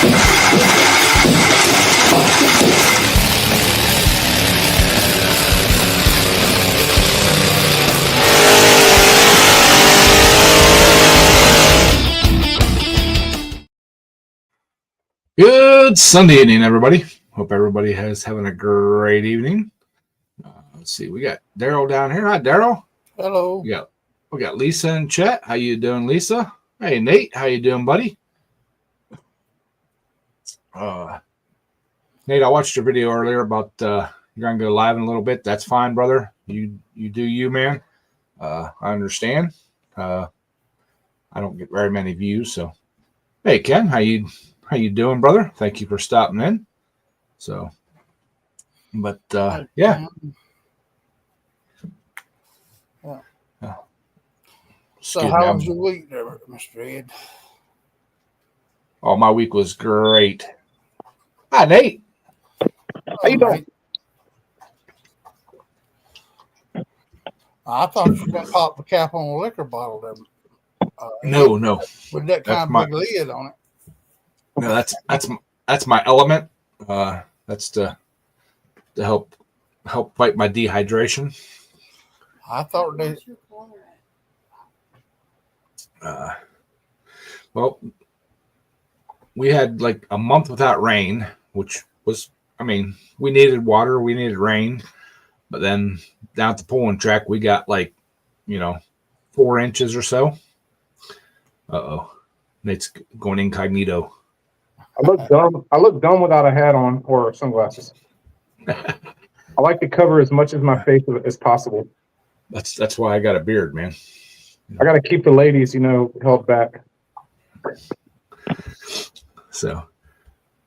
Good Sunday evening, everybody. Hope everybody is having a great evening. Let's see, we got Daryl down here. Hi, Daryl. Hello. We got Lisa in chat. How you doing, Lisa? Hey, Nate. How you doing, buddy? Nate, I watched your video earlier about you're gonna go live in a little bit. That's fine, brother. You do you, man. I understand. I don't get very many views, so hey, Ken, how you doing, brother? Thank you for stopping in. So, but yeah. So how was your week there, Mr. Ed? Oh, my week was great. Hi, Nate. How you doing? I thought you were going to pop the cap on a liquor bottle there. No. With that kind of big lid on it. No, that's my element. That's to help fight my dehydration. I thought they. Well, we had like a month without rain, which was, I mean, we needed water, we needed rain, but then down at the pulling track, we got like, 4 inches or so. Nate's going incognito. I look dumb without a hat on or sunglasses. I like to cover as much of my face as possible. That's why I got a beard, man. I got to keep the ladies, held back. So,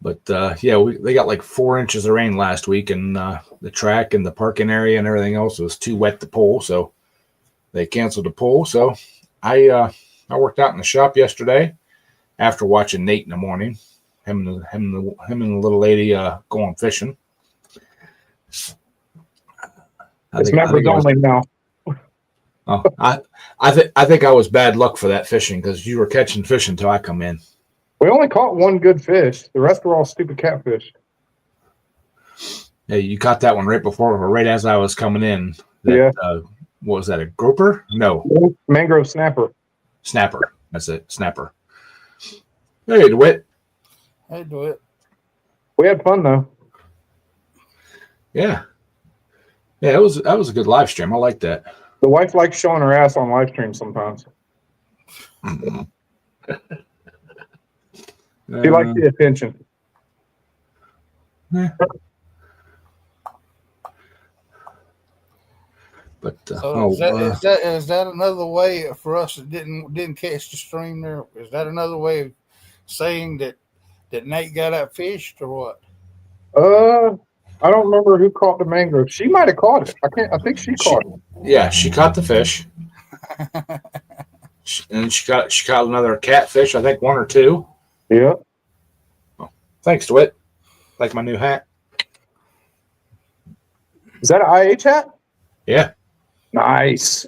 but they got like 4 inches of rain last week, and the track and the parking area and everything else was too wet to pull, so they canceled the pull. So I worked out in the shop yesterday after watching Nate in the morning. Him and the little lady going fishing. It's members only now. Oh, I think I was bad luck for that fishing because you were catching fish until I come in. We only caught one good fish. The rest were all stupid catfish. Yeah, you caught that one right as I was coming in. Yeah. What was that? A grouper? No. Mangrove snapper. Snapper. That's it. Snapper. Hey, DeWitt. Hey, DeWitt. We had fun though. Yeah. Yeah, that was a good live stream. I like that. The wife likes showing her ass on live stream sometimes. She likes the attention. Yeah. But is that another way for us that didn't catch the stream there? Is that another way of saying that Nate got out fished or what? I don't remember who caught the mangrove. She might have caught it. I think she caught it. Yeah, she caught the fish. And she caught another catfish, I think 1 or 2. Yeah. Oh, thanks, DeWitt. Like my new hat. Is that an IH hat? Yeah. Nice.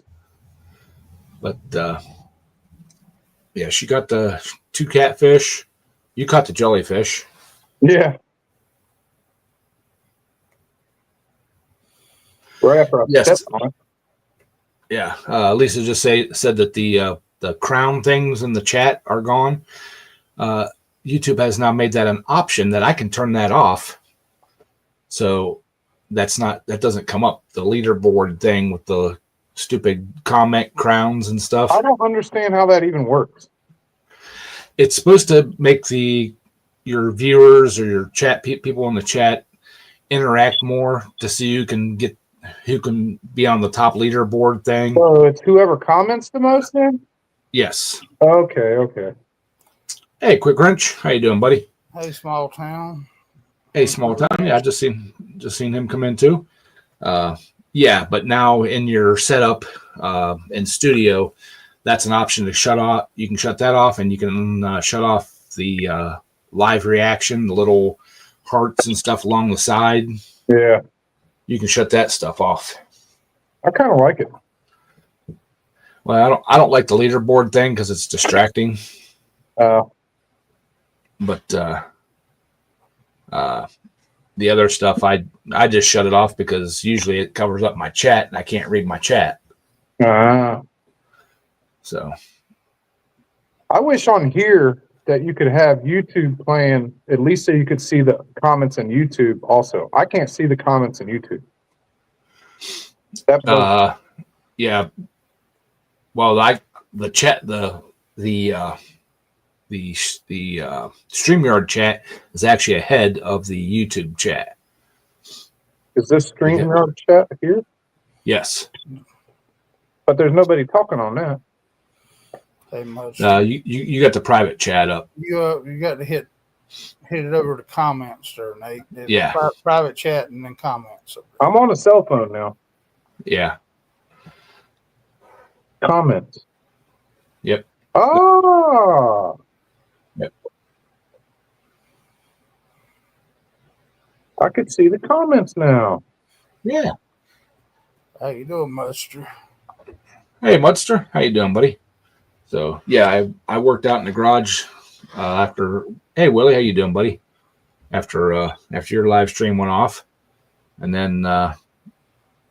But yeah, she got the 2 catfish. You caught the jellyfish. Yeah. Right after yes. Yeah. Lisa just said that the crown things in the chat are gone. YouTube has now made that an option that I can turn that off. So that doesn't come up, the leaderboard thing with the stupid comment crowns and stuff. I don't understand how that even works. It's supposed to make your viewers or your chat people in the chat interact more to see who can be on the top leaderboard thing. So it's whoever comments the most then? Yes. Okay. Hey, Quick Wrench, how you doing, buddy? Hey, Small Town. Hey, Small Town. Yeah, I just seen him come in too. Yeah, but now in your setup in studio, that's an option to shut off. You can shut that off, and you can shut off the live reaction, the little hearts and stuff along the side. Yeah. You can shut that stuff off. I kind of like it. Well, I don't like the leaderboard thing because it's distracting. But The other stuff, I just shut it off because usually it covers up my chat and I can't read my chat. So I wish on here that you could have YouTube playing, at least so you could see the comments in YouTube also. I can't see the comments in YouTube. yeah. Well, the chat, the StreamYard chat is actually ahead of the YouTube chat. Is this StreamYard chat here? Yes. But there's nobody talking on that. Hey, much. You got the private chat up. You got to hit it over to comments there, Nate. Yeah. Private chat and then comments. I'm on a cell phone now. Yeah. Comments. Yep. Ah. Yep. I could see the comments now. Yeah. How you doing, Mudster? Hey, Mudster. How you doing, buddy? So, yeah, I worked out in the garage after. Hey, Willie, how you doing, buddy? After your live stream went off, and then I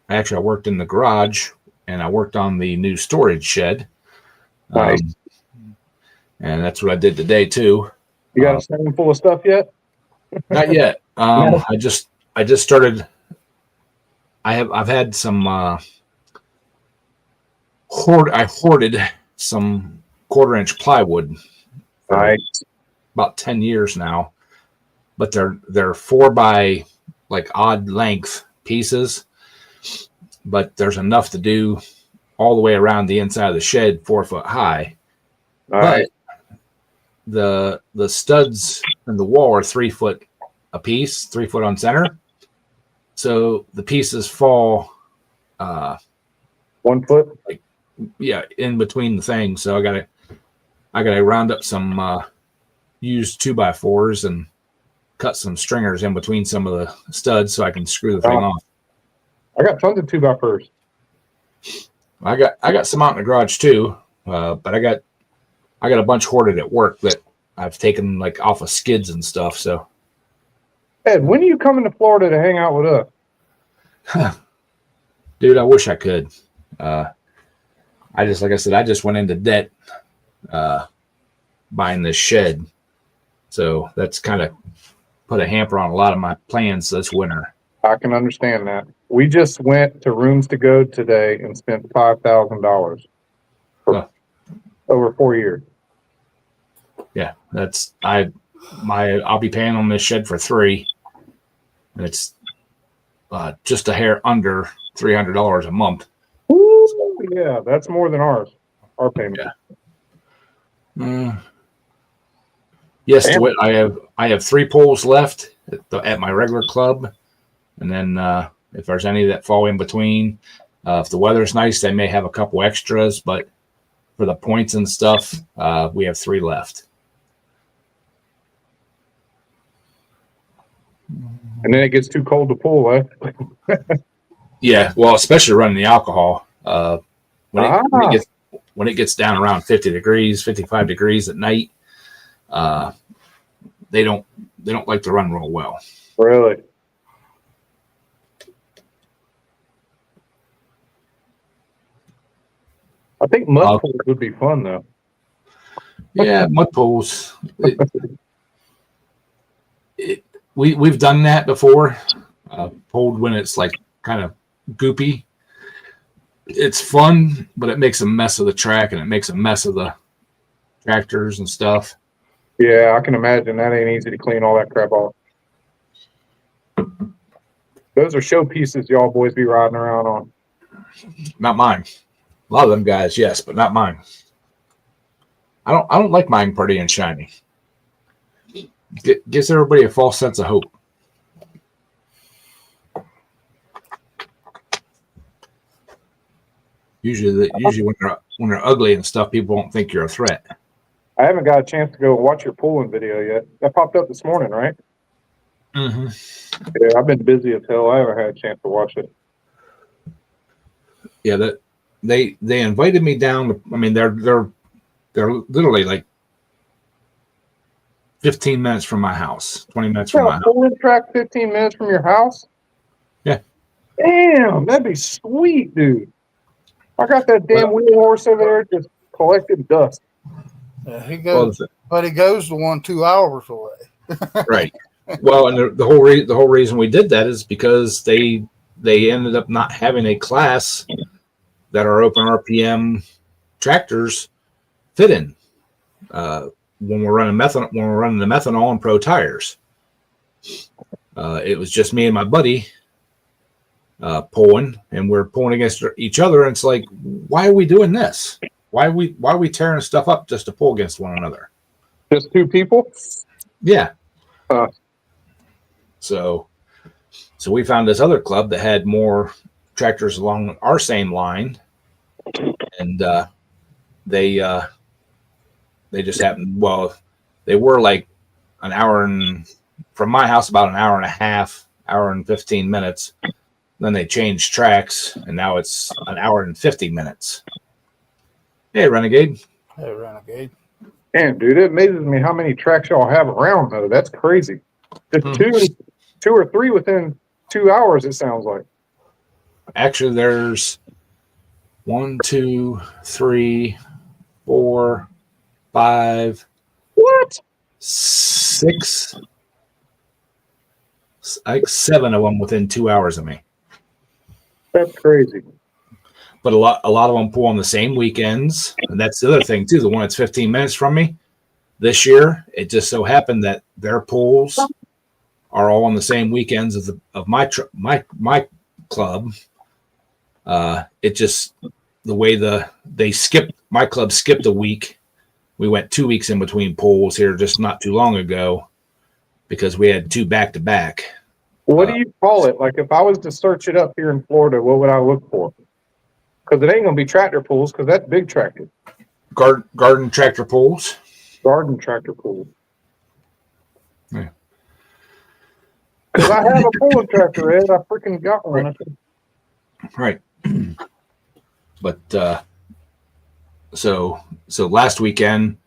worked in the garage and I worked on the new storage shed. Nice. And that's what I did today too. You got a stand full of stuff yet? Not yet. No. I just started. I've had some I hoarded some 1/4-inch plywood for Nice. about 10 years now, but they're 4 by like odd length pieces, but there's enough to do all the way around the inside of the shed 4 foot high. Nice. But the studs in the wall are 3 foot a piece, 3 foot on center. So the pieces fall 1 foot. In between the things. So I gotta round up some used 2x4s and cut some stringers in between some of the studs so I can screw the thing off. I got tons of 2x4s. I got some out in the garage too, but I got a bunch hoarded at work that I've taken like off of skids and stuff. So, Ed, when are you coming to Florida to hang out with us? Dude, I wish I could. Like I said, I just went into debt buying this shed, so that's kind of put a hamper on a lot of my plans this winter. I can understand that. We just went to Rooms to Go today and spent $5,000 for over 4 years. Yeah, I'll be paying on this shed for 3, and it's just a hair under $300 a month. Ooh, yeah, that's more than our payment. Yeah. Yes, DeWitt, I have 3 poles left at my regular club, and then if there's any that fall in between, if the weather's nice, they may have a couple extras, but for the points and stuff, we have 3 left. And then it gets too cold to pull, eh? Yeah, well, especially running the alcohol. When it gets down around 50 degrees, 55 degrees at night, they don't like to run real well. Really? I think mud pools would be fun though. Yeah, mud pools. We've done that before. Pulled when it's like kind of goopy. It's fun, but it makes a mess of the track and it makes a mess of the tractors and stuff. Yeah, I can imagine that ain't easy to clean all that crap off. Those are show pieces y'all boys be riding around on. Not mine. A lot of them guys, yes, but not mine. I don't like mine pretty and shiny. Gives everybody a false sense of hope. Usually when they're ugly and stuff, people don't think you're a threat. I haven't got a chance to go watch your pulling video yet. That popped up this morning, right? Mm-hmm. Yeah, I've been busy as hell. I haven't had a chance to watch it. Yeah, that they invited me down. I mean, they're literally like 15 minutes from my house, 20 minutes You from got my a house. pulling track 15 minutes from your house? Yeah. Damn, that'd be sweet, dude. I got that damn Well- wheel horse over there just collecting dust. Yeah, he Well, goes, but he goes the one 2 hours away. right. Well, and the whole reason we did that is because they ended up not having a class that our open RPM tractors fit in when we're running the methanol and pro tires. It was just me and my buddy pulling, and we're pulling against each other. And it's like, why are we doing this? Why are we tearing stuff up just to pull against one another? Just two people? Yeah. Uh. So we found this other club that had more tractors along our same line, and they just happened. Well, they were like an hour and from my house about an hour and a half, hour and 15 minutes. Then they changed tracks, and now it's an hour and 50 minutes. Hey, Renegade. Hey, Renegade. Damn, dude, it amazes me how many tracks y'all have around, though. That's crazy. Just two or three within 2 hours, it sounds like. Actually, there's 1, 2, 3, 4, 5, What? 6, like 7 of them within 2 hours of me. That's crazy. But a lot of them pull on the same weekends, and that's the other thing too. The one that's 15 minutes from me this year, it just so happened that their pulls are all on the same weekends of my club. It just the way my club skipped a week. We went 2 weeks in between pulls here just not too long ago because we had 2 back to back. What do you call it? Like, if I was to search it up here in Florida, what would I look for? Because it ain't going to be tractor pulls, because that's big tractor. Garden tractor pulls. Garden tractor pulls. Yeah. Because I have a pulling tractor, Ed. I freaking got one. Right. But so last weekend,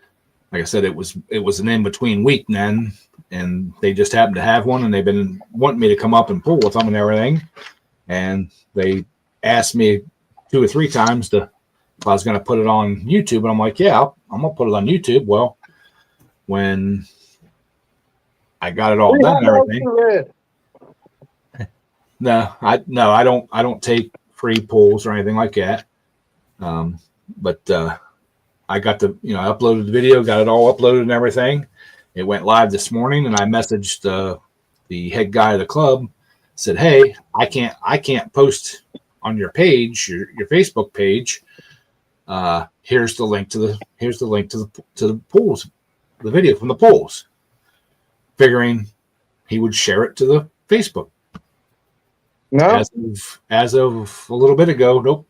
like I said, it was an in between week then, and they just happened to have one, and they've been wanting me to come up and pull with them and everything, and they asked me 2 or 3 times if I was going to put it on YouTube, and I'm like, yeah, I'm gonna put it on YouTube. Well, when I got it all done and everything, no, I don't take free pulls or anything like that. But I got I uploaded the video, got it all uploaded and everything. It went live this morning, and I messaged the head guy of the club, said, hey, I can't post on your page, your Facebook page. Here's the link to the polls, the video from the polls. Figuring he would share it to the Facebook. No. As of a little bit ago, nope.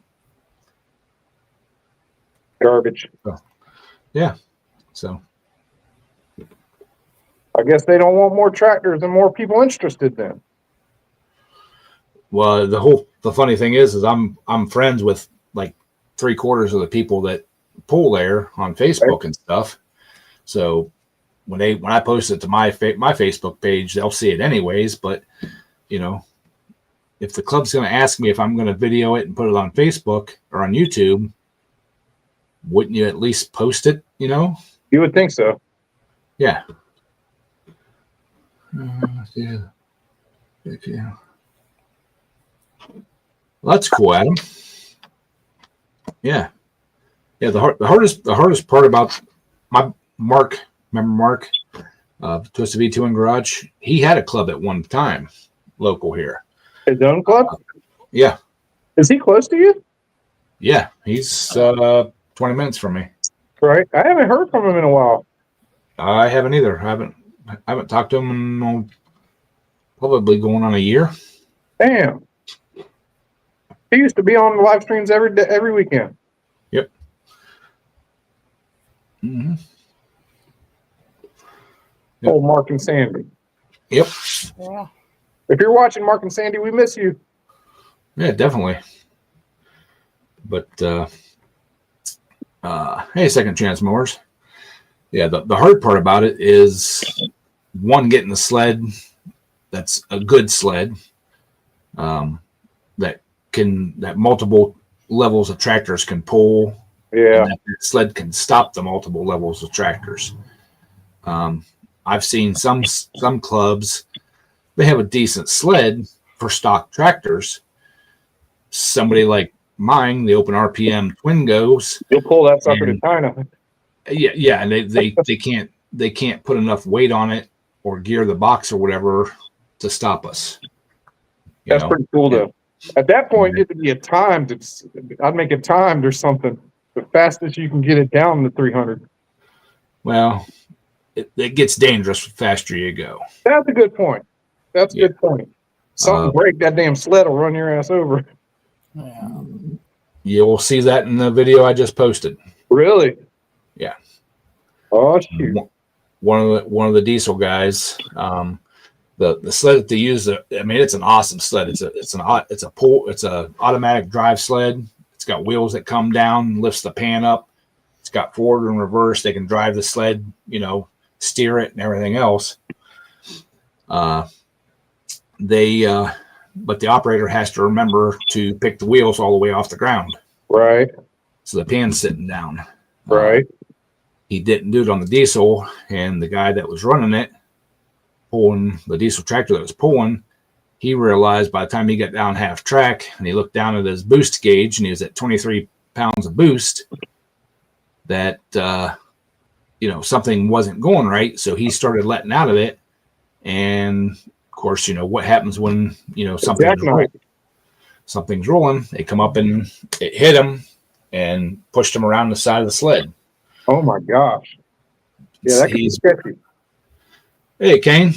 Garbage. Yeah. So I guess they don't want more tractors and more people interested then. well, the funny thing is I'm friends with like 3/4 of the people that pull there on Facebook and stuff. So when I post it to my Facebook page, they'll see it anyways. But if the club's going to ask me if I'm going to video it and put it on Facebook or on YouTube, wouldn't you at least post it? You would think so. Yeah. Well, that's cool, Adam. Yeah. The hardest part about my Mark. Remember Mark, Twisted V2 in Garage? He had a club at one time, local here. His own club? Yeah. Is he close to you? Yeah, he's 20 minutes from me. Right. I haven't heard from him in a while. I haven't either. I haven't talked to him in probably going on a year. Damn. He used to be on the live streams every weekend. Yep. Mm-hmm. Yep. Oh, Mark and Sandy. Yep. Yeah. If you're watching, Mark and Sandy, we miss you. Yeah, definitely. But hey, Second Chance Mowers. Yeah, the hard part about it is one, getting the sled that's a good sled, that multiple levels of tractors can pull, and Yeah. that sled can stop the multiple levels of tractors. I've seen some clubs, they have a decent sled for stock tractors. Somebody like mine, the open RPM Twingos, You'll pull that sucker to and China. yeah, and they can't put enough weight on it or gear the box or whatever to stop us. That's pretty cool, though. At that point, it'd be a timed. I'd make it timed or something. The fastest you can get it down to 300. Well, it gets dangerous the faster you go. That's a good point. That's a good point. Something break, that damn sled will run your ass over. Yeah. You'll see that in the video I just posted. Really? Yeah. Oh shoot. One of the diesel guys, the sled that they use, I mean, it's an awesome sled. It's an automatic drive sled. It's got wheels that come down, lifts the pan up. It's got forward and reverse. They can drive the sled, steer it and everything else. But the operator has to remember to pick the wheels all the way off the ground. Right. So the pan's sitting down. Right. He didn't do it on the diesel, and the guy that was running it, pulling the diesel tractor that was pulling, he realized by the time he got down half track and he looked down at his boost gauge and he was at 23 pounds of boost, that something wasn't going right. So he started letting out of it, and of course, what happens when something's rolling. They come up and it hit him and pushed him around the side of the sled. Oh my gosh! Yeah, that could be sketchy. Hey, Kane.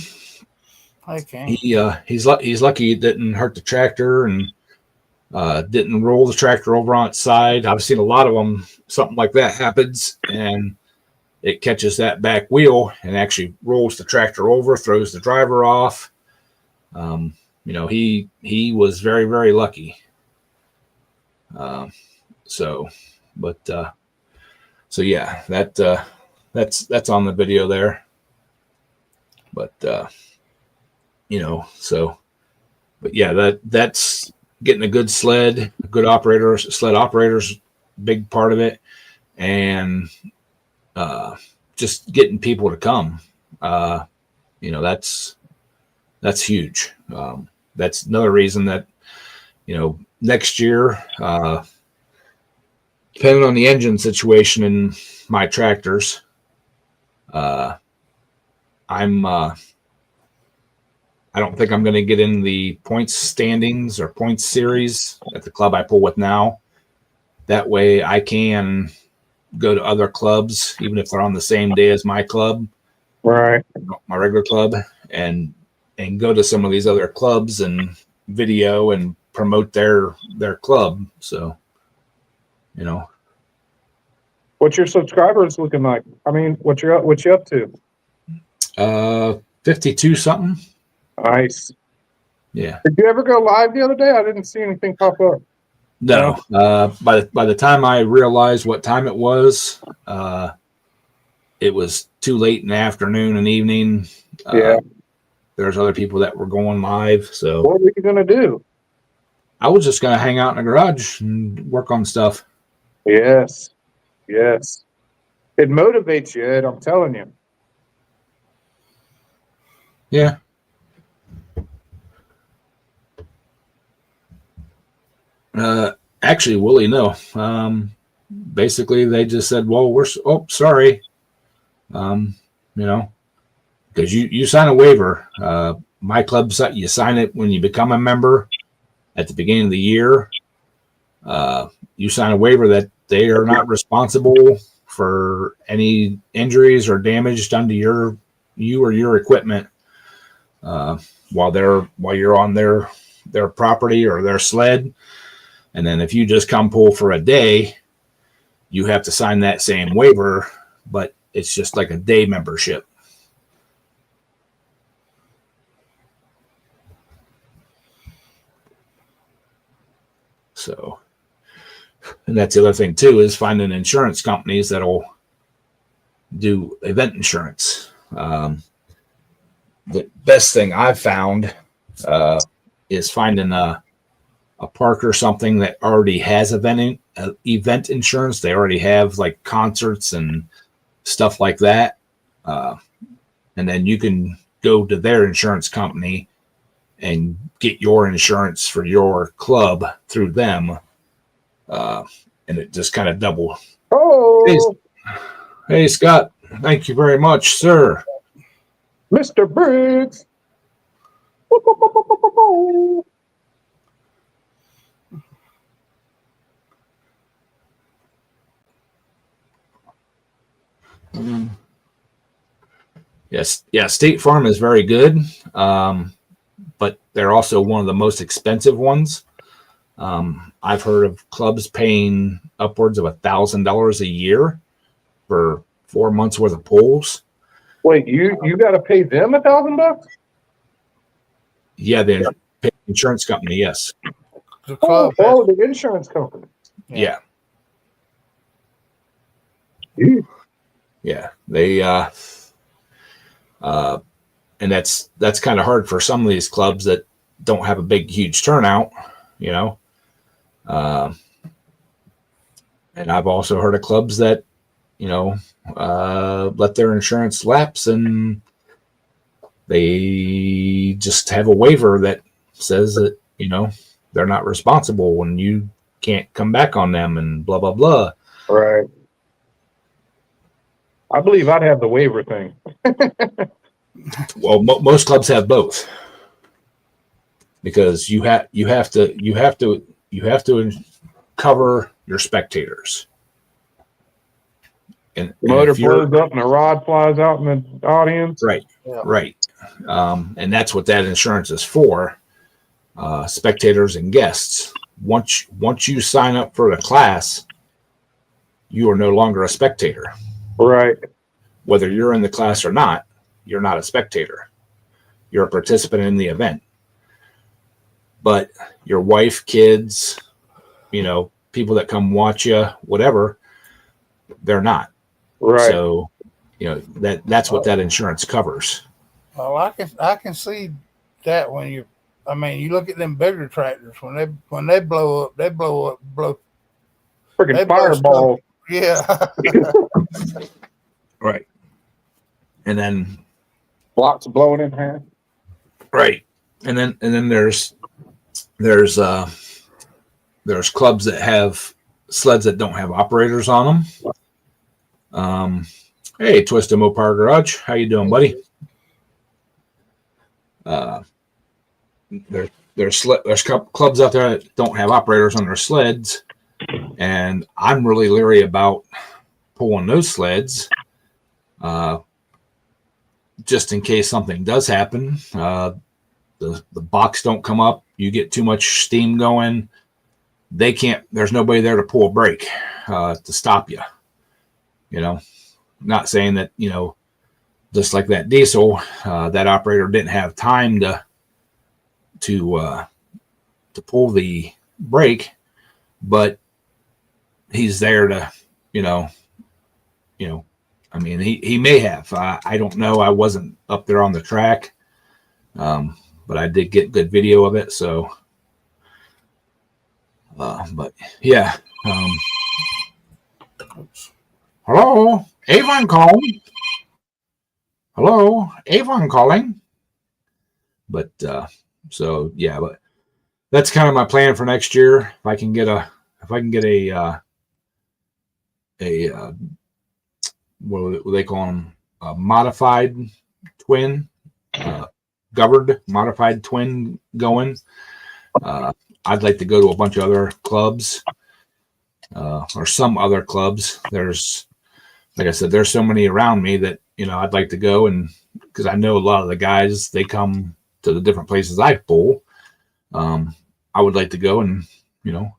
Hi, Kane. He's lucky it didn't hurt the tractor and didn't roll the tractor over on its side. I've seen a lot of them. Something like that happens, and it catches that back wheel and actually rolls the tractor over, throws the driver off. He was very, very lucky. So yeah, that's on the video there. But that's getting a good sled, a good operator. Sled operator's big part of it, and just getting people to come. That's huge. That's another reason that next year, depending on the engine situation in my tractors, I don't think I'm going to get in the points standings or points series at the club I pull with now. That way I can go to other clubs, even if they're on the same day as my club, right? My regular club, and go to some of these other clubs and video and promote their club. So, What's your subscribers looking like? I mean, what you up to? 52 something. Nice. Yeah. Did you ever go live the other day? I didn't see anything pop up. No. By the time I realized what time it was too late in the afternoon and evening. There's other people that were going live. So what were you gonna do? I was just gonna hang out in the garage and work on stuff. Yes. It motivates you, Ed. I'm telling you. Yeah. Actually, Willie, no. Basically, they just said, "Well, sorry." Because you sign a waiver. My club, you sign it when you become a member at the beginning of the year. You sign a waiver that they are not responsible for any injuries or damage done to you or your equipment while you're on their property or their sled. And then if you just come pull for a day, you have to sign that same waiver, but it's just like a day membership. So, and that's the other thing too, is finding insurance companies that'll do event insurance. The best thing I've found is finding a park or something that already has event insurance. They already have like concerts and stuff like that. And then you can go to their insurance company and get your insurance for your club through them. And it just kind of double. Oh, Hey, Scott, thank you very much, sir. Mr. Briggs. Yes, yeah, State Farm is very good, but they're also one of the most expensive ones. I've heard of clubs paying upwards of $1,000 a year for 4 months worth of pools. Wait, you got to pay them $1,000? Yeah, the insurance company, yes. The club has, Oh, the insurance company. Yeah. Ew. Yeah. They and that's kind of hard for some of these clubs that don't have a big huge turnout, you know. And I've also heard of clubs that, you know, let their insurance lapse and they just have a waiver that says that, you know, they're not responsible when you can't come back on them and blah, blah, blah. Right. I believe I'd have the waiver thing. Well, most clubs have both because you have to cover your spectators. And Motor blows up and a rod flies out in the audience. Right, yeah. right. And that's what that insurance is for, spectators and guests. Once you sign up for the class, you are no longer a spectator. Right. Whether you're in the class or not, you're not a spectator. You're a participant in the event. But your wife, kids, you know, people that come watch you, whatever, they're not. Right. So, you know, that's what that insurance covers. Well, I can see that when you look at them bigger tractors when they blow up, Freaking they blow fireball. yeah. Right. And then Blocks blowing in half. right. And then there's clubs that have sleds that don't have operators on them. Hey, Twist Mopar Garage, how you doing, buddy? There's clubs out there that don't have operators on their sleds, and I'm really leery about pulling those sleds, just in case something does happen. The box don't come up, you get too much steam going, there's nobody there to pull a brake to stop you. You know, not saying that, you know, just like that diesel, that operator didn't have time to pull the brake, but he's there to, you know, I mean, he may have, I don't know. I wasn't up there on the track. But I did get good video of it. So, but yeah. Hello, Avon calling. Hello, Avon calling. But, so yeah, but that's kind of my plan for next year. If I can get a what do they call them? A modified twin, governed modified twin going. I'd like to go to a bunch of other clubs, or some other clubs. There's, like I said, there's so many around me that, you know, I'd like to go, and because I know a lot of the guys, they come to the different places I pull. I would like to go and, you know,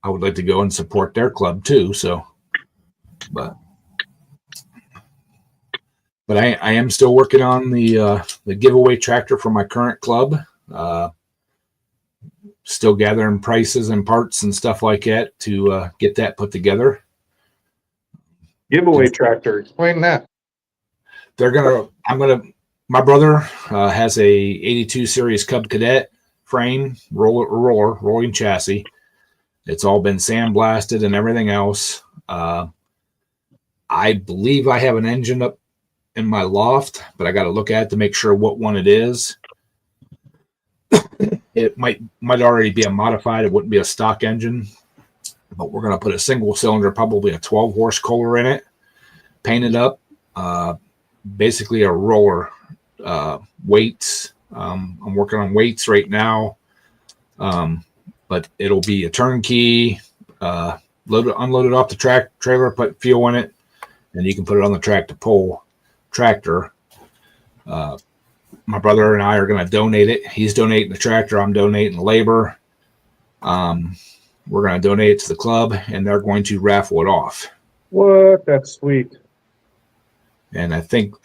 I would like to go and support their club too. So, but I am still working on the giveaway tractor for my current club. Still gathering prices and parts and stuff like that to get that put together. Giveaway tractor. Explain that. My brother has a 82 series Cub Cadet frame, rolling chassis. It's all been sandblasted and everything else. I believe I have an engine up in my loft, but I got to look at it to make sure what one it is. It might already be a modified. It wouldn't be a stock engine, but we're going to put a single cylinder, probably a 12 horse Kohler in it, paint it up. Basically a roller, weights. I'm working on weights right now. But it'll be a turnkey, unloaded off the trailer, put fuel in it, and you can put it on the track to pull tractor. My brother and I are going to donate it. He's donating the tractor. I'm donating the labor. We're going to donate it to the club, and they're going to raffle it off. What? That's sweet. And I think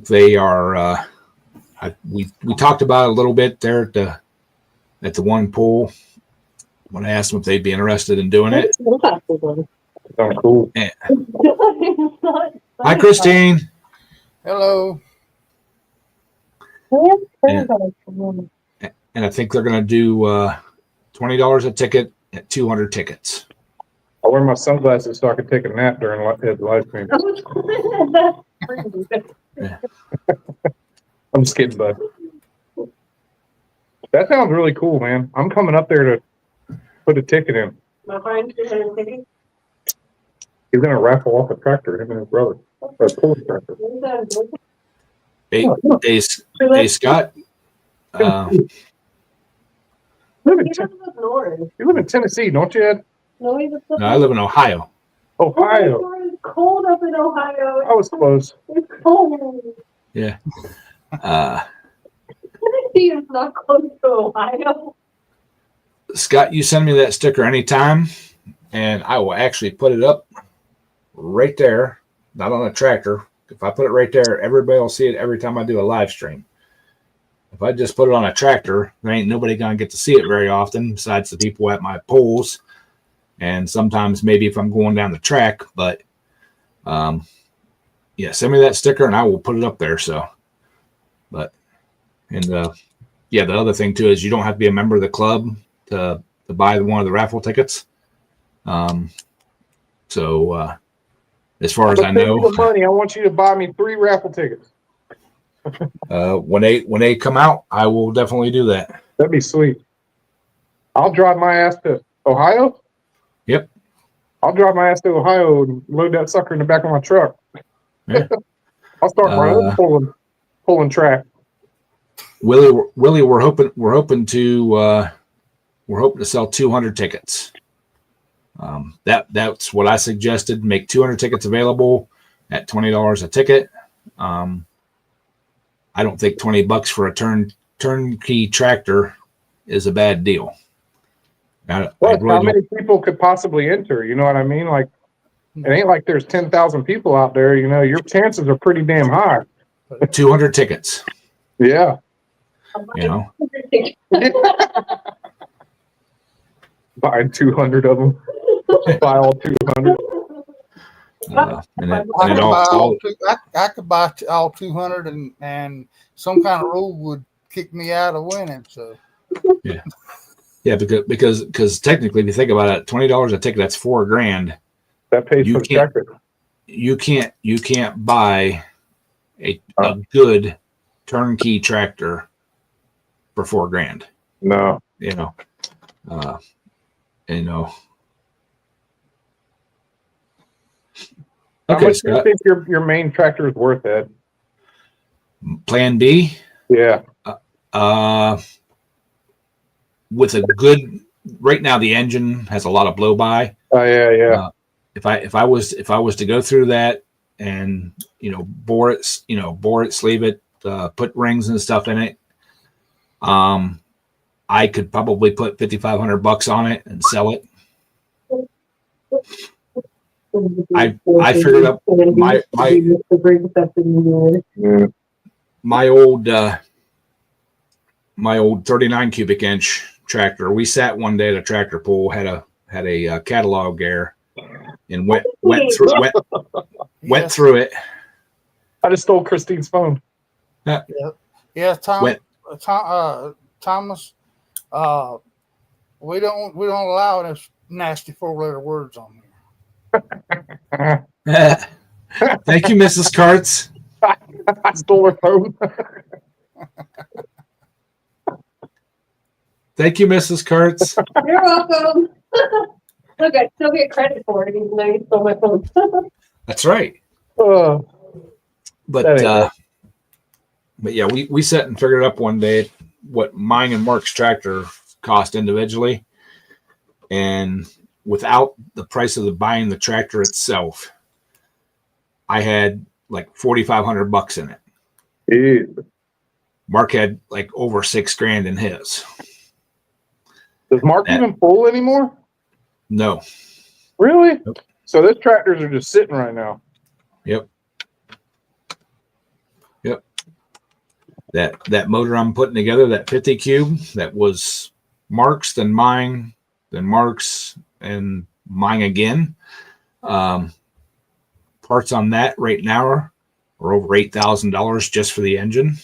they are. We talked about it a little bit there at the one pool when I asked them if they'd be interested in doing it. Sounds cool. And, hi, Christine. Hello. And I think they're going to do $20 a ticket at 200 tickets. I'll wear my sunglasses so I can take a nap during the live stream. Yeah. I'm just kidding, bud. That sounds really cool, man. I'm coming up there to put a ticket in. My friend, you had a ticket? He's gonna raffle off a tractor, him and his brother. Or a pull tractor. Hey, Scott. You live in He doesn't live north. You live in Tennessee, don't you, Ed? No, he lives No, I live in Ohio. Ohio. Oh, it's cold up in Ohio. I was close. It's cold. Yeah. Tennessee is not close to Ohio. Scott, you send me that sticker anytime, and I will actually put it up right there, not on a tractor. If I put it right there, everybody will see it every time I do a live stream. If I just put it on a tractor, there ain't nobody going to get to see it very often besides the people at my pools. And sometimes maybe if I'm going down the track, but yeah, send me that sticker and I will put it up there. So, yeah, the other thing too is you don't have to be a member of the club to buy one of the raffle tickets. As far as I know, the money, I want you to buy me 3 raffle tickets. when they come out, I will definitely do that. That'd be sweet. I'll drive my ass to Ohio. Yep. I'll drive my ass to Ohio and load that sucker in the back of my truck. Yeah. I'll start my own pulling track. Willie, we're hoping to sell 200 tickets. That's what I suggested. Make 200 tickets available at $20 a ticket. I don't think $20 for a turnkey tractor is a bad deal. How many people could possibly enter? You know what I mean? Like, it ain't like there's 10,000 people out there. You know, your chances are pretty damn high. 200 tickets. Yeah. You know, buying 200 of them. Buy all 200. I could buy all 200 and some kind of rule would kick me out of winning. So yeah, because technically, if you think about it, $20 a ticket, that's $4,000. That pays for the tractor. You can't buy a good turnkey tractor for $4,000. No, you know. How Okay, much do you Scott. think your main tractor is worth, Ed? Plan B. Yeah. With a good, right now the engine has a lot of blow by. Oh yeah. If I was to go through that and bore it, sleeve it, put rings and stuff in it, I could probably put $5,500 on it and sell it. I figured up my old 39 cubic inch tractor. We sat one day at a tractor pull, had a catalog air, and went went Yes. through it. I just stole Christine's phone. Yeah, Thomas. We don't allow this nasty 4-letter words on here. Thank you, Mrs. Kurtz. I stole her phone. Thank you, Mrs. Kurtz. You're welcome. Look, I still get credit for it, even though you stole my phone. That's right. That But ain't yeah, we sat and figured up one day what mine and Mark's tractor cost individually, and without the price of buying the tractor itself, I had like $4,500 in it. Jeez. Mark had like over $6,000 in his. Does Mark even pull anymore? No. Really? Nope. So those tractors are just sitting right now. Yep. That motor I'm putting together, that 50 cube, that was Mark's, then mine, then Mark's, and mine again. Parts on that right now are over $8,000 just for the engine.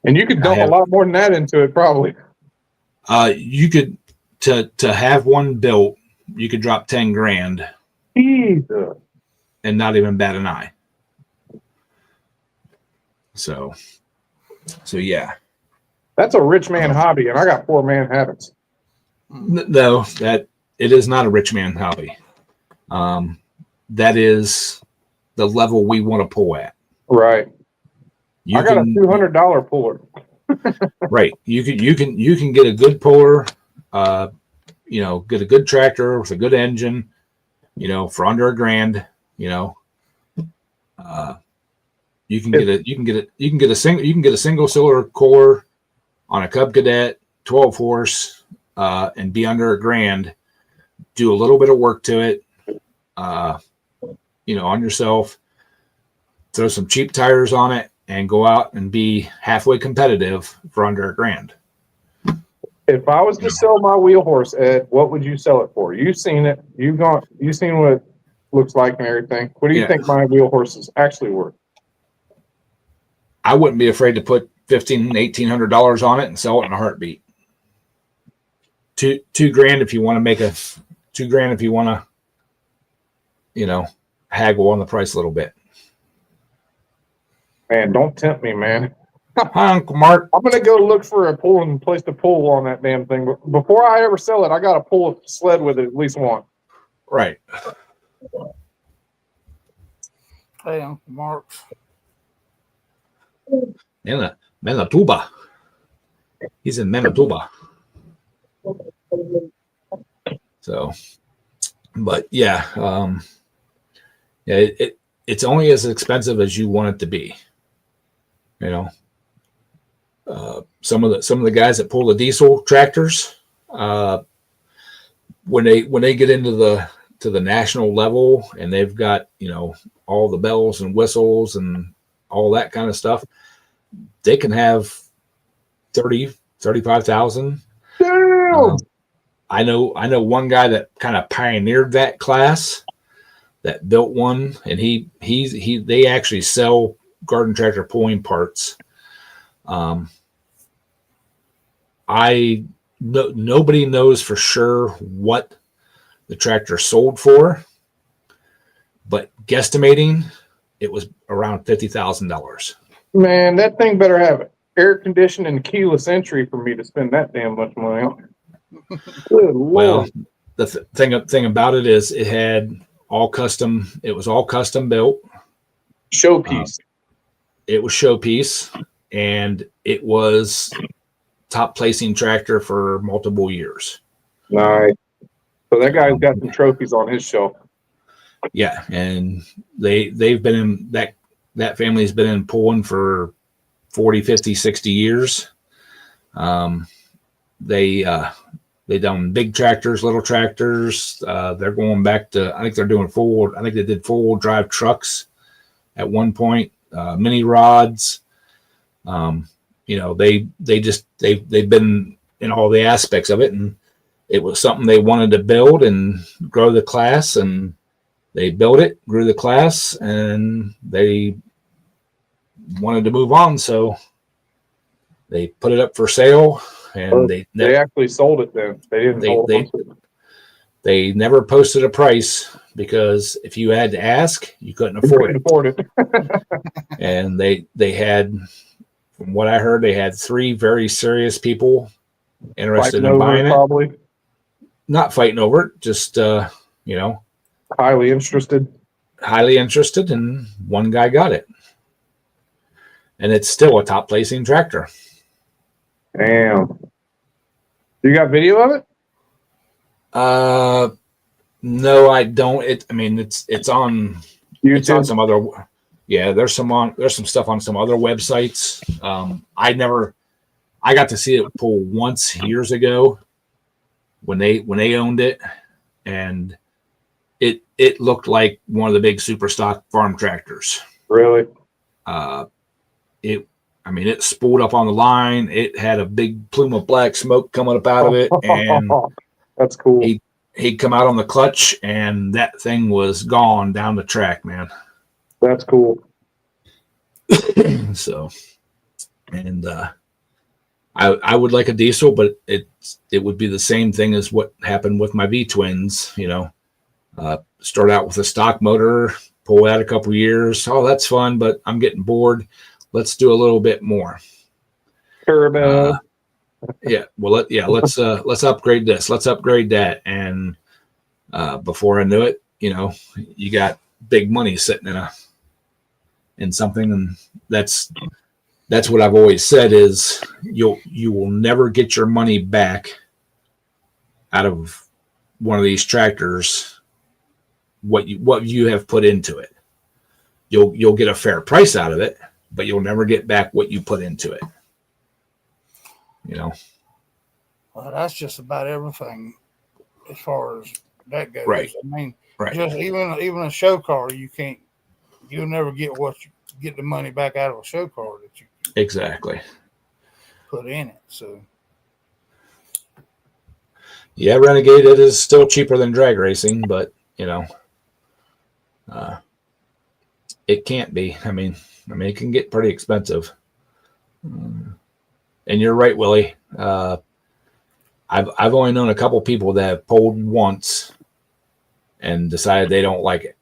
And you could dump a lot more than that into it, probably. You could to have one built, you could drop $10,000 Jesus. and not even bat an eye. So yeah. That's a rich man hobby, and I got 4-man habits. No, that it is not a rich man hobby. That is the level we want to pull at. Right. I got a $200 puller. Right. You can get a good puller, get a good tractor with a good engine, for under $1,000, you can get a single cylinder core on a Cub Cadet 12 horse, and be under $1,000, do a little bit of work to it, on yourself, throw some cheap tires on it, and go out and be halfway competitive for under $1,000. If I was to sell my wheel horse, Ed, what would you sell it for? You've seen it. You've seen what it looks like and everything. What do you think my wheel horse is actually worth? I wouldn't be afraid to put $1,500-$1,800 on it and sell it in a heartbeat. $2,000 if you want to make $2,000 if you want to, haggle on the price a little bit. Man, don't tempt me, man. Hi, Uncle Mark. I'm gonna go look for a pulling place to pull on that damn thing. But before I ever sell it, I gotta pull a sled with it at least once. Right. Hey, Uncle Mark. Manitoba. He's in Manitoba. So, but yeah, it's only as expensive as you want it to be. Some of the guys that pull the diesel tractors, when they get into the national level and they've got all the bells and whistles and all that kind of stuff, they can have 35,000. I know one guy that kind of pioneered that class, that built one, and they actually sell garden tractor pulling parts. Nobody knows for sure what the tractor sold for, but guesstimating it was around $50,000. Man, that thing better have air conditioning and keyless entry for me to spend that damn much money on. Good Well, Lord. the thing about it is it had all custom. It was all custom built. Showpiece. It was showpiece, and it was top placing tractor for multiple years. Nice. So that guy's got some trophies on his shelf. Yeah, and they've been in that family's been in pulling for 40, 50, 60 years. They done big tractors, little tractors. They're going back to, I think they did full drive trucks at one point, mini rods. They've been in all the aspects of it, and it was something they wanted to build and grow the class, and they built it, grew the class, and they wanted to move on. So they put it up for sale, and They actually sold it then. They didn't hold on to it. They never posted a price because if you had to ask, you couldn't afford it. And they had, from what I heard, they had 3 very serious people interested in buying it. Probably Not fighting over it, just highly interested. And one guy got it. And it's still a top placing tractor. Damn. You got video of it? No, I don't. It's on YouTube? It's on some other. Yeah, there's some stuff on some other websites. I got to see it pull once years ago when they owned it, and it looked like one of the big super stock farm tractors. Really? It spooled up on the line. It had a big plume of black smoke coming up out of it, and that's cool. He'd come out on the clutch, and that thing was gone down the track, man. That's cool. So, and I would like a diesel, but it would be the same thing as what happened with my V twins. Start out with a stock motor, pull out a couple years. Oh, that's fun, but I'm getting bored. Let's do a little bit more. Turbo. Yeah. Well, let's upgrade this. Let's upgrade that. And before I knew it, you got big money sitting in something, and that's what I've always said is you will never get your money back out of one of these tractors. What you have put into it, you'll get a fair price out of it, but you'll never get back what you put into it. Well, that's just about everything as far as that goes. Right. Right. Just even a show car, you'll never get get the money back out of a show car that you exactly put in it. So yeah, Renegade, it is still cheaper than drag racing, but it can't be. It can get pretty expensive. And you're right, Willie. I've only known a couple people that have pulled once and decided they don't like it.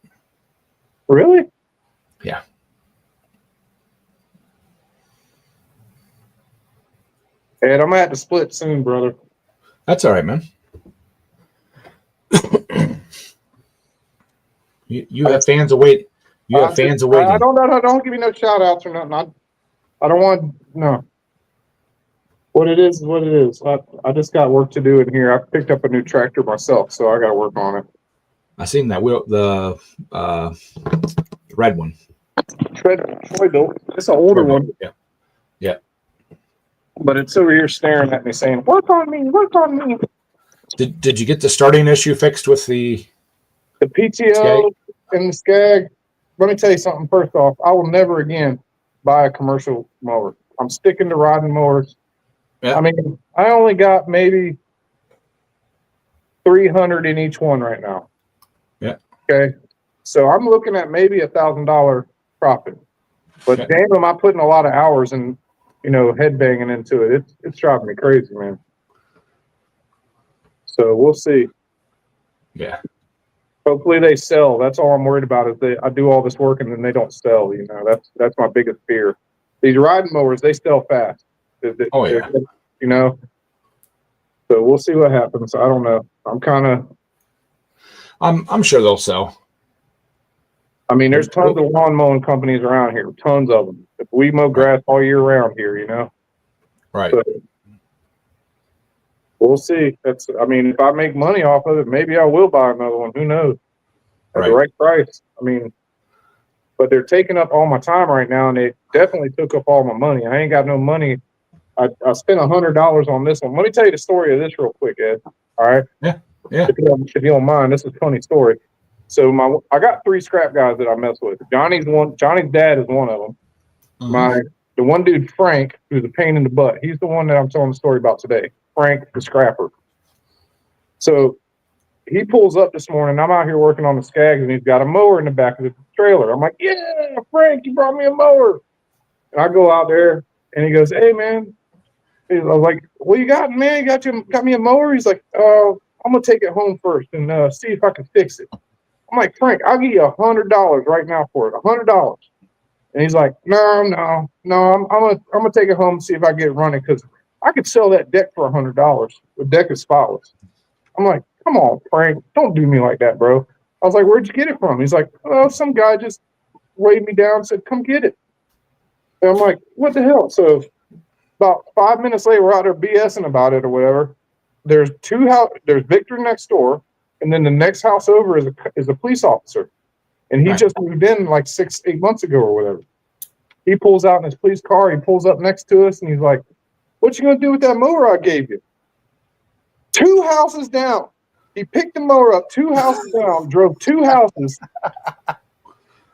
Really? Yeah. Ed, I'm gonna have to split soon, brother. That's all right, man. You have fans awaiting. You have fans awaiting. I don't give me no shout outs or nothing. I don't want no. What it is what it is. I just got work to do in here. I picked up a new tractor myself, so I got to work on it. I seen that the red one. Troy built. It's an older one. Yeah. Yeah. But it's over here staring at me saying, "Work on me, work on me." Did you get the starting issue fixed with the PTO Skag? and the Skag? Let me tell you something. First off, I will never again buy a commercial mower. I'm sticking to riding mowers. Yeah. I only got maybe 300 in each one right now. Yeah. Okay. So I'm looking at maybe $1,000 profit. But Okay. damn, am I putting a lot of hours and head banging into it. It's driving me crazy, man. So we'll see. Yeah. Hopefully they sell. That's all I'm worried about is I do all this work and then they don't sell. That's my biggest fear. These riding mowers, they sell fast. Oh yeah. So we'll see what happens. I don't know. I'm sure they'll sell. There's tons of lawn mowing companies around here. Tons of them. If we mow grass all year round here, Right. So, we'll see. If I make money off of it, maybe I will buy another one. Who knows? At the right price. But they're taking up all my time right now, and they definitely took up all my money. I ain't got no money. I spent $100 on this one. Let me tell you the story of this real quick, Ed. All right? Yeah. If you don't mind, this is a funny story. So I got 3 scrap guys that I mess with. Johnny's dad is one of them. Mm-hmm. The one dude, Frank, who's a pain in the butt. He's the one that I'm telling the story about today. Frank, the scrapper. So he pulls up this morning. I'm out here working on the Skags, and he's got a mower in the back of the trailer. I'm like, yeah, Frank, you brought me a mower. And I go out there, and he goes, hey, man. I was like, what you got, man? You got me a mower? He's like, I'm going to take it home first and see if I can fix it. I'm like, Frank, I'll give you $100 right now for it, $100. And he's like, no, I'm gonna take it home and see if I get it running, because I could sell that deck for $100. The deck is spotless. I'm like, come on, Frank, don't do me like that, bro. I was like, where'd you get it from? He's like, oh, some guy just waved me down and said, come get it. And I'm like, what the hell? So about 5 minutes later, we're out there BSing about it or whatever. There's there's Victor next door, and then the next house over is a police officer. And he just moved in like 6-8 months ago or whatever. He pulls out in his police car. He pulls up next to us, and he's like, what you going to do with that mower I gave you? 2 houses down. He picked the mower up 2 houses down, drove 2 houses,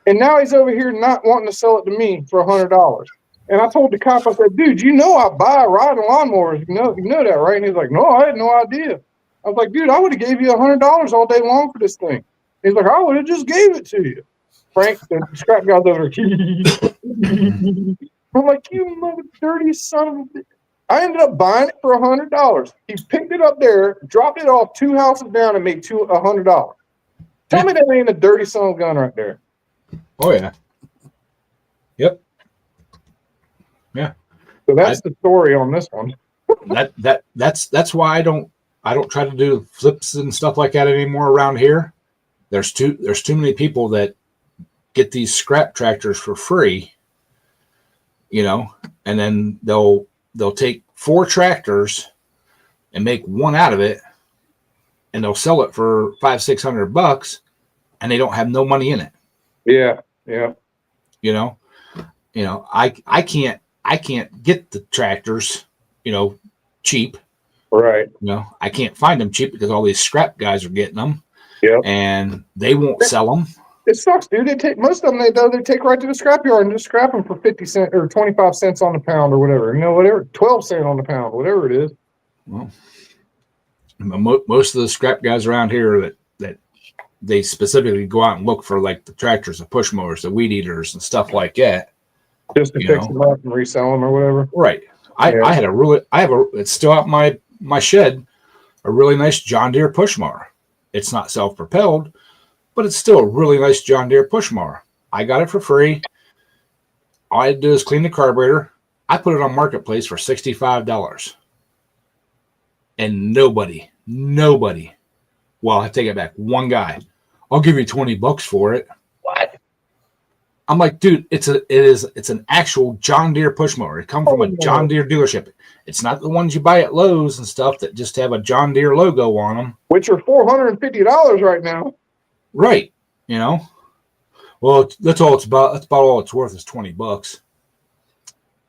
and now he's over here not wanting to sell it to me for $100. And I told the cop, I said, dude, you know I buy riding lawnmowers. You know that, right? And he's like, no, I had no idea. I was like, dude, I would have gave you $100 all day long for this thing. He's like, I would have just gave it to you. Frank, the scrap guy's over there. I'm like, you mother dirty son of a bitch. I ended up buying it for $100. He picked it up there, dropped it off 2 houses down, and made $100. Tell me that ain't a dirty son of a gun right there. Oh yeah. Yep. Yeah. So that's the story on this one. That's why I don't try to do flips and stuff like that anymore around here. There's too many people that get these scrap tractors for free, and then they'll take 4 tractors and make one out of it, and they'll sell it for $500-$600, and they don't have no money in it. Yeah. I can't get the tractors, cheap. Right. I can't find them cheap because all these scrap guys are getting them. Yeah. And they won't sell them. It sucks, dude. They take most of them. They take right to the scrapyard and just scrap them for 50 cents or 25 cents on the pound or whatever. Whatever, 12 cents on the pound, whatever it is. Well, most of the scrap guys around here that they specifically go out and look for, like the tractors, the push mowers, the weed eaters, and stuff like that, just to fix them up and resell them or whatever. Right. It's still out my shed, a really nice John Deere push mower. It's not self-propelled, but it's still a really nice John Deere push mower. I got it for free. All I had to do is clean the carburetor. I put it on Marketplace for $65. And nobody, well, I take it back, one guy, I'll give you $20 for it. What? I'm like, dude, it's an actual John Deere push mower. It comes from a John Deere dealership. It's not the ones you buy at Lowe's and stuff that just have a John Deere logo on them, which are $450 right now. Right. Well, that's all it's about. That's about all it's worth is $20.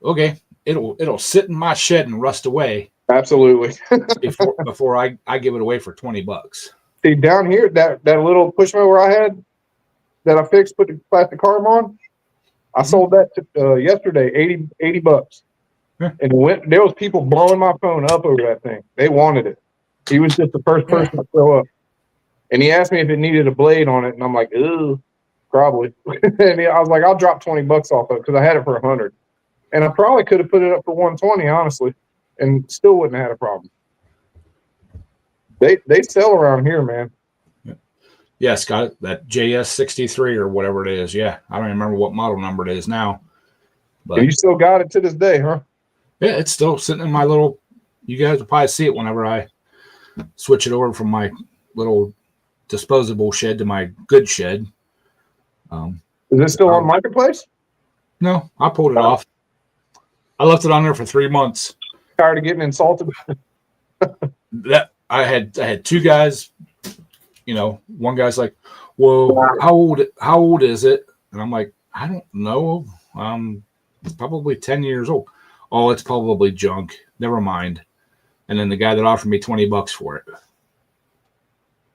Okay. It'll sit in my shed and rust away. Absolutely. before I give it away for $20. See, down here, that little push mower I had that I fixed, put the plastic carb on, I sold that yesterday, $80. Yeah. And there was people blowing my phone up over that thing. They wanted it. He was just the first person to throw up. And he asked me if it needed a blade on it, and I'm like, ooh, probably. And I was like, I'll drop $20 off of it because I had it for $100. And I probably could have put it up for $120, honestly, and still wouldn't have had a problem. They sell around here, man. Yeah, Scott, that JS63 or whatever it is. Yeah, I don't remember what model number it is now. But you still got it to this day, huh? Yeah, it's still sitting in my little. You guys will probably see it whenever I switch it over from my little disposable shed to my good shed. Is it still on Marketplace? No, I pulled it off. I left it on there for 3 months. Tired of getting insulted? That I had 2 guys. One guy's like, "Well, how old is it?" And I'm like, "I don't know. It's probably 10 years old." "Oh, it's probably junk. Never mind." And then the guy that offered me $20 for it.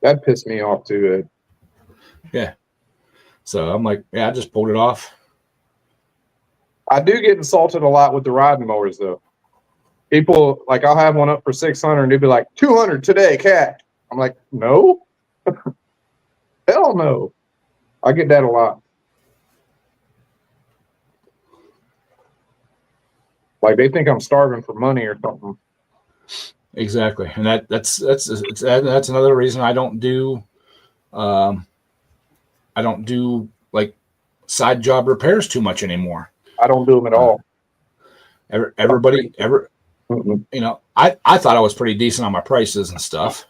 That pissed me off too, Ed. Yeah. So I'm like, yeah, I just pulled it off. I do get insulted a lot with the riding mowers, though. People, like, I'll have one up for $600, and they'd be like, $200 today, cat. I'm like, no. Hell no. I get that a lot. Like they think I'm starving for money or something. Exactly, and that's another reason I don't do like side job repairs too much anymore. I don't do them at all. Everybody, Mm-mm. I thought I was pretty decent on my prices and stuff.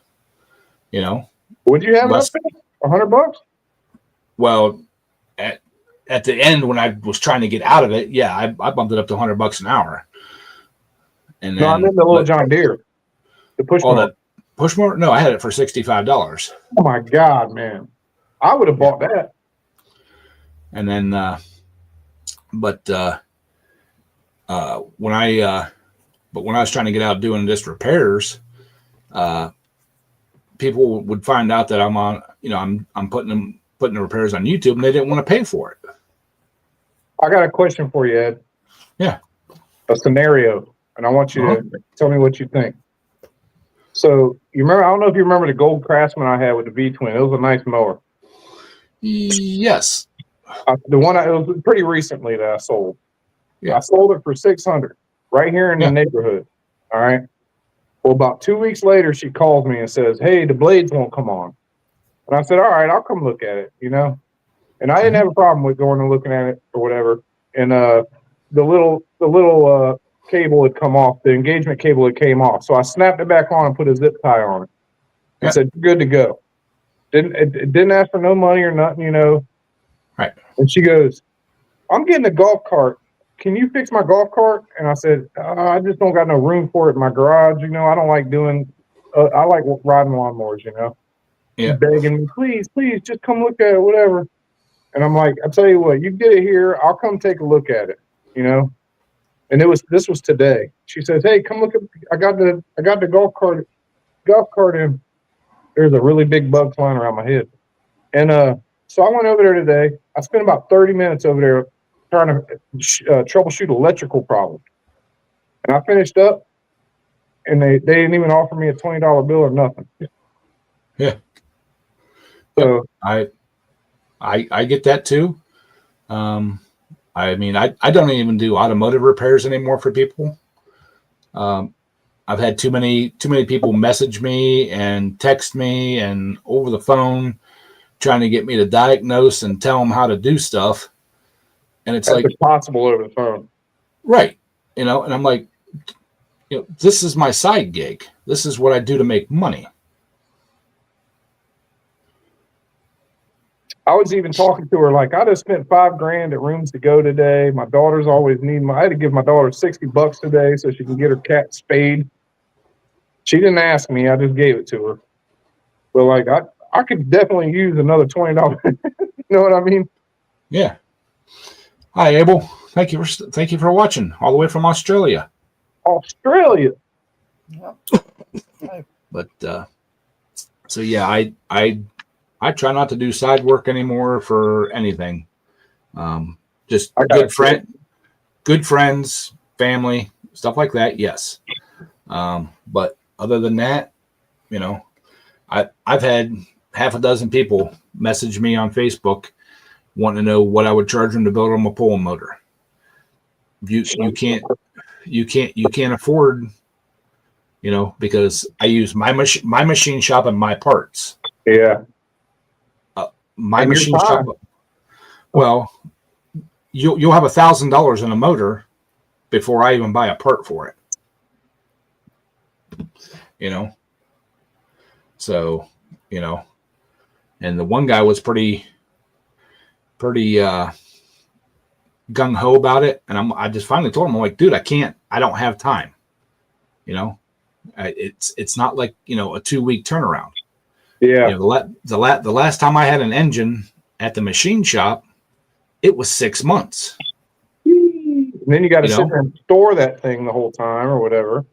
Would you have it up less. there? $100? Well, at the end when I was trying to get out of it, yeah, I bumped it up to $100 an hour. And then No, I meant the little John Deere, the push mower. that push mower. No, I had it for $65. Oh my God, man! I would have bought that. And then, when I was trying to get out doing just repairs, people would find out that I'm on, I'm putting the repairs on YouTube, and they didn't want to pay for it. I got a question for you, Ed. Yeah. A scenario, and I want you to tell me what you think. So you remember? I don't know if you remember the Gold Craftsman I had with the V-twin. It was a nice mower. Yes. It was pretty recently that I sold. Yeah. I sold it for $600 right here in the neighborhood. All right. Well, about 2 weeks later, she calls me and says, "Hey, the blades won't come on." And I said, "All right, I'll come look at it." And I didn't have a problem with going and looking at it or whatever. And the little cable had come off. The engagement cable had came off. So I snapped it back on and put a zip tie on it. And said, "Good to go." It didn't ask for no money or nothing, Right. And she goes, "I'm getting a golf cart. Can you fix my golf cart?" And I said, "I just don't got no room for it in my garage. I don't like doing, I like riding lawnmowers, Yeah. She's begging me, please, just come look at it, whatever." And I'm like, "I'll tell you what, you get it here. I'll come take a look at it, And this was today. She says, "Hey, come look at, I got the golf cart in." There's a really big bug flying around my head. And so I went over there today. I spent about 30 minutes over there trying to troubleshoot electrical problems. And I finished up, and they didn't even offer me a $20 bill or nothing. Yeah. So I get that too. I mean, I don't even do automotive repairs anymore for people. I've had too many people message me and text me and over the phone trying to get me to diagnose and tell them how to do stuff. And it's that's like impossible over the phone. Right. And I'm like, this is my side gig. This is what I do to make money. I was even talking to her like, I just spent $5,000 at Rooms to Go today. My daughter's always I had to give my daughter $60 today so she can get her cat spayed. She didn't ask me. I just gave it to her. But like, I could definitely use another $20. You know what I mean? Yeah. Hi, Abel. Thank you for watching all the way from Australia. Australia. Yep. But so yeah, I try not to do side work anymore for anything. Just good friends, family, stuff like that. Yes. But other than that, I've had half a dozen people message me on Facebook wanting to know what I would charge them to build them a pulling motor. You can't afford, because I use my machine shop and my parts. Yeah. My machine shop. Well, you'll have $1,000 in a motor before I even buy a part for it. So, and the one guy was pretty gung ho about it. And I just finally told him, I'm like, dude, I don't have time. It's not like, a 2-week turnaround. Yeah. The last time I had an engine at the machine shop, it was 6 months. And then you got to sit there and store that thing the whole time or whatever.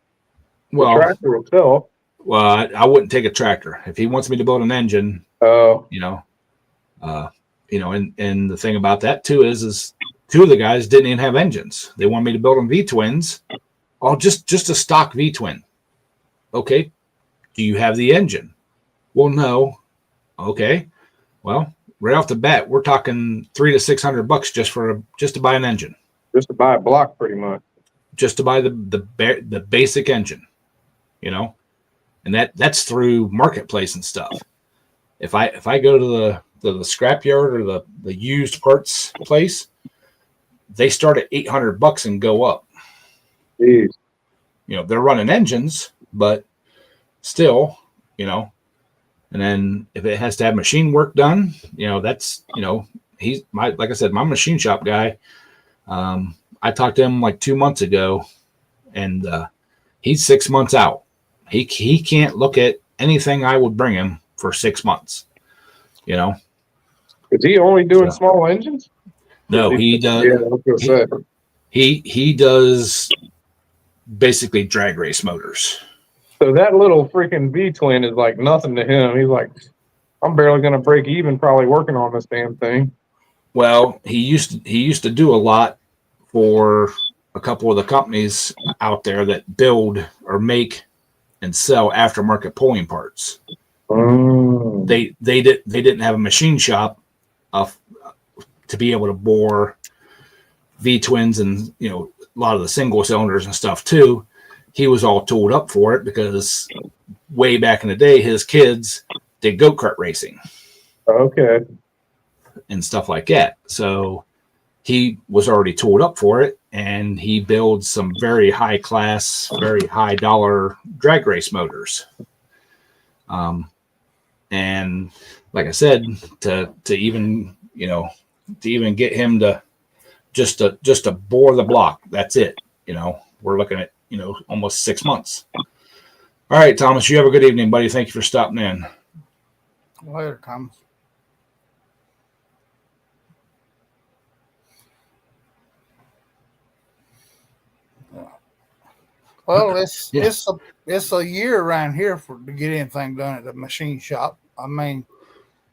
Well, the tractor itself. Well, I wouldn't take a tractor if he wants me to build an engine. Oh, and the thing about that too is 2 of the guys didn't even have engines. They wanted me to build them V-twins. Oh, just a stock V-twin. Okay. Do you have the engine? Well, no. Okay, well, right off the bat, we're talking $300 to $600 just to buy an engine, Just to buy a block, pretty much. just to buy the basic engine, and that's through marketplace and stuff. If I go to the scrapyard or the used parts place, they start at $800 and go up. Jeez. They're running engines, but still, and then if it has to have machine work done, that's, he's like I said, my machine shop guy. I talked to him like 2 months ago, and he's 6 months out. He can't look at anything I would bring him for 6 months. Is he only doing small engines? No, he does. Yeah, I was gonna say. He does basically drag race motors. So that little freaking V twin is like nothing to him. He's like, I'm barely gonna break even probably working on this damn thing. Well, he used to do a lot for a couple of the companies out there that build or make and sell aftermarket pulling parts. Oh. They didn't have a machine shop to be able to bore V twins and a lot of the single cylinders and stuff too. He was all tooled up for it because way back in the day, his kids did go-kart racing. Okay. And stuff like that. So he was already tooled up for it, and he builds some very high class, very high dollar drag race motors. And like I said, to even get him to just to bore the block, that's it. We're looking at almost 6 months. All right, Thomas, you have a good evening, buddy. Thank you for stopping in. Later, Thomas. Well, it's a year around here to get anything done at the machine shop. I mean,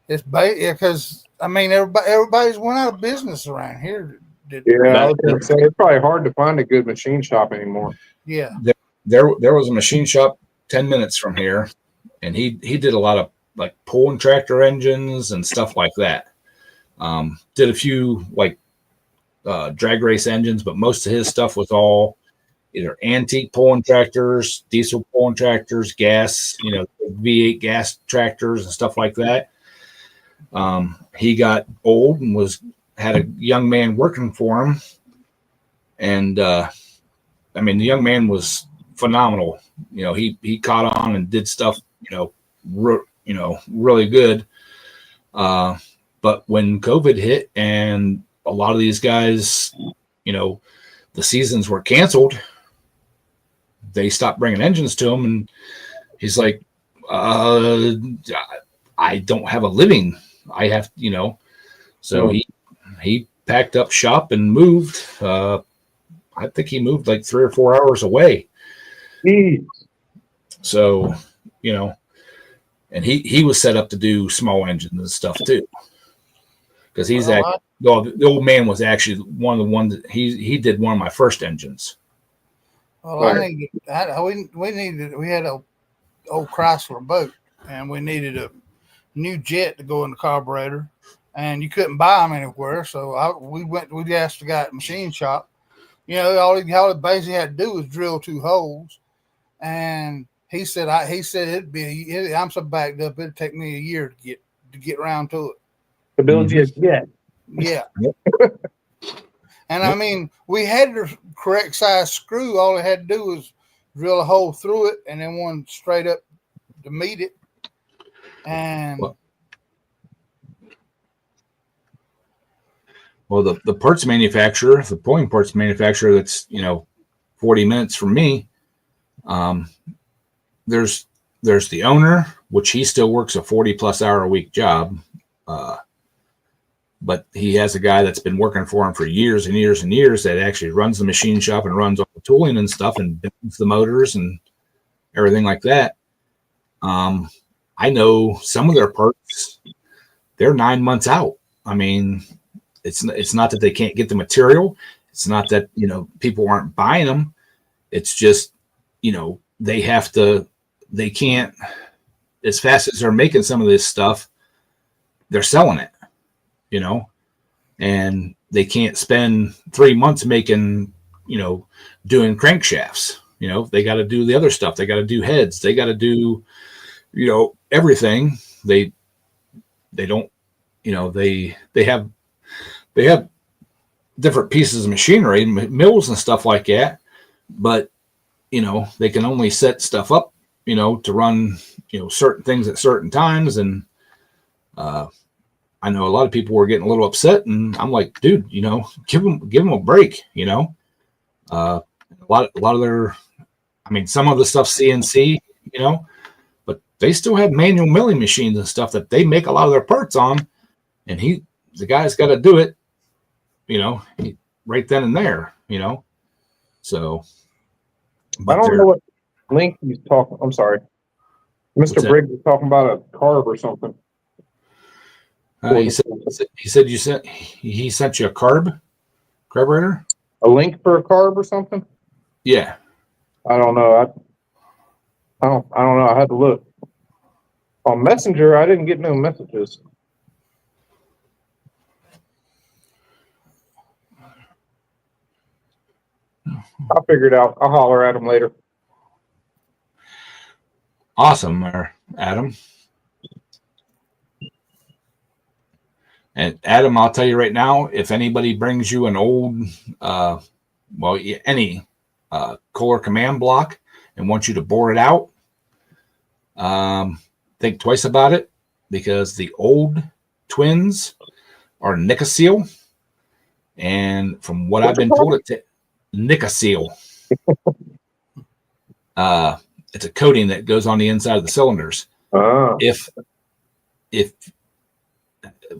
it's because everybody's went out of business around here. Yeah, I was gonna say it's probably hard to find a good machine shop anymore. Yeah, there was a machine shop 10 minutes from here, and he did a lot of like pulling tractor engines and stuff like that. Did a few like drag race engines, but most of his stuff was all either antique pulling tractors, diesel pulling tractors, gas, V8 gas tractors and stuff like that. He got old and had a young man working for him. And, the young man was phenomenal. He caught on and did stuff, really good. But when COVID hit and a lot of these guys, the seasons were canceled, they stopped bringing engines to him, and he's like, I don't have a living. I have, so he packed up shop and moved. I think he moved like 3 or 4 hours away. So, and he was set up to do small engines and stuff too. Because the old man was actually one of the ones that he did one of my first engines. Well, we had a old Chrysler boat, and we needed a new jet to go in the carburetor, and you couldn't buy them anywhere. So we asked the guy at the machine shop. All he basically had to do was drill 2 holes, and he said I'm so backed up it'd take me a year to get around to it. To build you a jet. Yeah. And we had the correct size screw. All it had to do was drill a hole through it and then one straight up to meet it. And well, the parts manufacturer, the pulling parts manufacturer that's 40 minutes from me, there's the owner, which he still works a 40+ hour a week job. But he has a guy that's been working for him for years and years and years that actually runs the machine shop and runs all the tooling and stuff and builds the motors and everything like that. I know some of their parts, they're 9 months out. It's not that they can't get the material. It's not that, people aren't buying them. It's just, they can't, as fast as they're making some of this stuff, they're selling it, you know, and they can't spend 3 months making, you know, doing crankshafts. You know, they got to do the other stuff. They got to do heads. They got to do, you know, everything. They don't, you know, they have different pieces of machinery, mills and stuff like that, but you know, they can only set stuff up, you know, to run, you know, certain things at certain times. And I know a lot of people were getting a little upset, and I'm like, dude, you know, give them a break, you know. A lot of their, I mean, some of the stuff CNC, you know, but they still have manual milling machines and stuff that they make a lot of their parts on, and the guy's got to do it, you know, right then and there, you know. So, I don't know what link he's talking. I'm sorry, Mr. Briggs is talking about a carb or something. He said he sent you a carburetor. A link for a carb or something? Yeah. I don't know. I don't know. I had to look. On Messenger, I didn't get no messages. I'll figure it out. I'll holler at him later. Awesome, Adam. And Adam, I'll tell you right now, if anybody brings you an old, any Kohler command block and wants you to bore it out, think twice about it, because the old twins are Nicosil, and from what I've been told, Nicosil. It's a coating that goes on the inside of the cylinders. If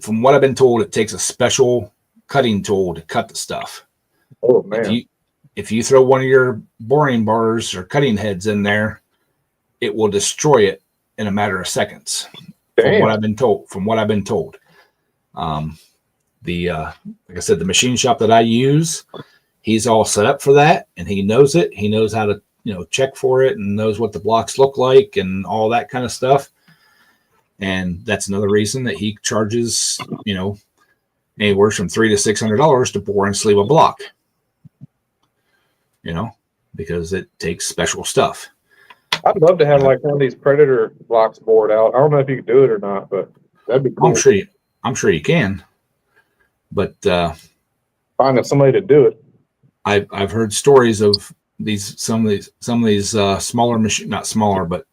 from what I've been told, it takes a special cutting tool to cut the stuff. Oh man! If you throw one of your boring bars or cutting heads in there, it will destroy it in a matter of seconds. Damn. From what I've been told. Like I said, the machine shop that I use, he's all set up for that, and he knows it. He knows how to, you know, check for it, and knows what the blocks look like and all that kind of stuff. And that's another reason that he charges, you know, anywhere from $300 to $600 to bore and sleeve a block. You know, because it takes special stuff. I'd love to have like one of these Predator blocks bored out. I don't know if you could do it or not, but that'd be cool. I'm sure you can. But find somebody to do it. I've heard stories of some of these smaller not smaller, but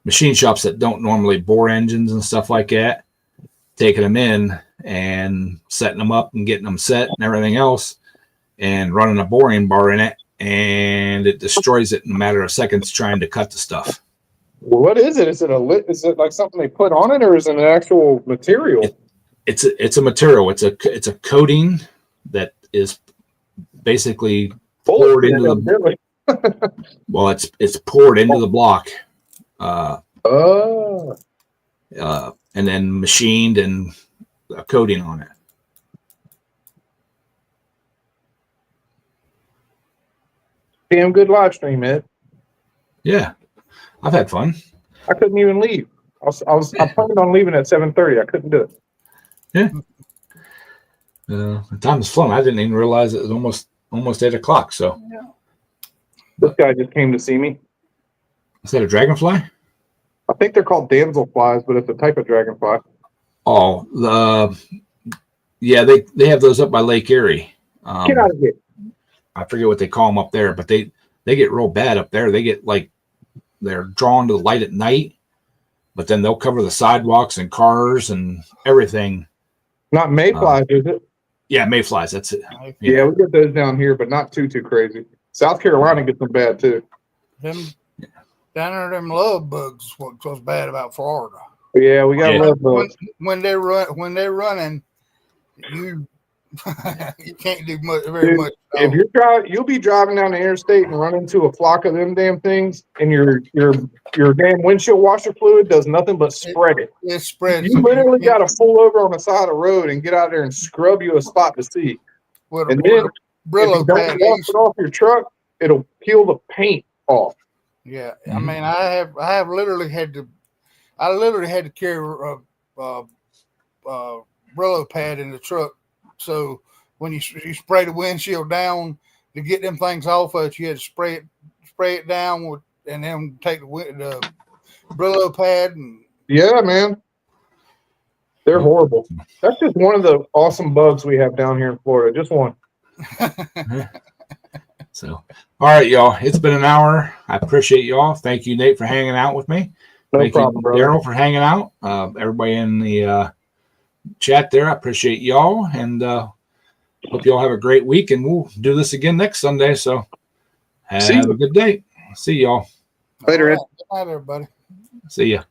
machine shops that don't normally bore engines and stuff like that, taking them in and setting them up and getting them set and everything else, and running a boring bar in it, and it destroys it in a matter of seconds trying to cut the stuff. What is it? Is it like something they put on it, or is it an actual material? It's a material. It's a coating that is basically poured into the. Well, it's poured into the block. And then machined and a coating on it. Damn good live stream, Ed. Yeah, I've had fun. I couldn't even leave. I planned on leaving at 7:30. I couldn't do it. Yeah. The time has flown. I didn't even realize it was almost 8 o'clock. So this guy just came to see me. Is that a dragonfly? I think they're called damselflies, but it's a type of dragonfly. Oh, yeah, they have those up by Lake Erie. Get out of here. I forget what they call them up there, but they get real bad up there. They get like they're drawn to the light at night, but then they'll cover the sidewalks and cars and everything. Not mayflies, is it? Yeah, mayflies. That's it. Yeah, we get those down here, but not too crazy. South Carolina gets them bad too. Down there, them love bugs. What's bad about Florida? Yeah, we got love bugs. When they're running, you you can't do very much. If you're driving, you'll be driving down the interstate and run into a flock of them damn things, and your damn windshield washer fluid does nothing but spread it. It spreads. You literally got to pull over on the side of the road and get out there and scrub you a spot to see. And then if you don't wash it off your truck, it'll peel the paint off. Yeah, I mean, I have literally had to carry Brillo pad in the truck. So when you spray the windshield down to get them things off of it, you had to spray it down with, and then take the Brillo pad. And Yeah, man. They're horrible. That's just one of the awesome bugs we have down here in Florida. Just one. So, all right, y'all. It's been an hour. I appreciate y'all. Thank you, Nate, for hanging out with me. No Thank problem, you, brother. Daryl, for hanging out. Everybody in the chat there, I appreciate y'all, and hope y'all have a great week. And we'll do this again next Sunday. So, have a good day. See y'all Later, Ed. Good night, everybody. See ya.